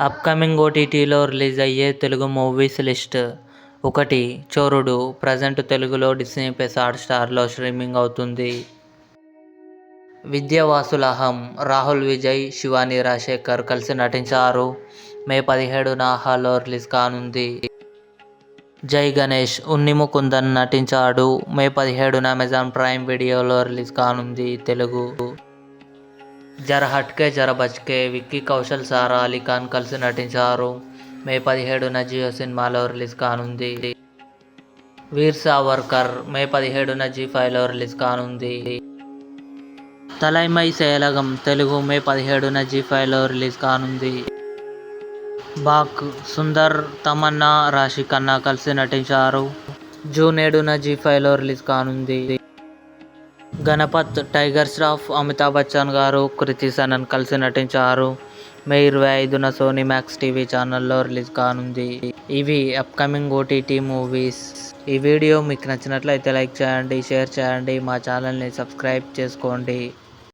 Upcoming ఓటీటీలో release అయ్యే Telugu movies list. 1. చోరుడు. Present తెలుగులో డిస్నీ ప్లస్ హాట్‌స్టార్లో స్ట్రీమింగ్ అవుతుంది. విద్యావాసులహం. రాహుల్ విజయ్, శివాని రాజశేఖర్ కలిసి నటించారు. మే 17న ఆహాలో రిలీజ్ కానుంది. జై గణేష్. ఉన్ని ముకుందన్ నటించాడు. మే 17న అమెజాన్ ప్రైమ్ వీడియోలో రిలీజ్ కానుంది. తెలుగు. జరా హట్కే జరా బచ్కే. విక్కీ కౌశల్, సారా అలీ ఖాన్ కలిసి నటించారు. మే 17న జియో సినిమాలో రిలీజ్ కానుంది. వీర్ సావర్కర్. మే 17న జీ5లో రిలీజ్ కానుంది. తలైమై సేలగం. తెలుగు. మే 17న జీ5లో రిలీజ్ కానుంది. బాక్. సుందర్, తమన్నా, రాశి ఖన్నా కలిసి నటించారు. జూన్ 7న జీ5లో రిలీజ్ కానుంది. గణపత్. టైగర్ ష్రాఫ్, అమితాబ్ బచ్చన్ గారు, కృతి సనన్ కలిసి నటించారు. మే 25న సోనీ మ్యాక్స్ టీవీ ఛానల్లో రిలీజ్ కానుంది. ఇవి అప్కమింగ్ ఓటీటీ మూవీస్. ఈ వీడియో మీకు నచ్చినట్లయితే లైక్ చేయండి, షేర్ చేయండి, మా ఛానల్ని సబ్స్క్రైబ్ చేసుకోండి.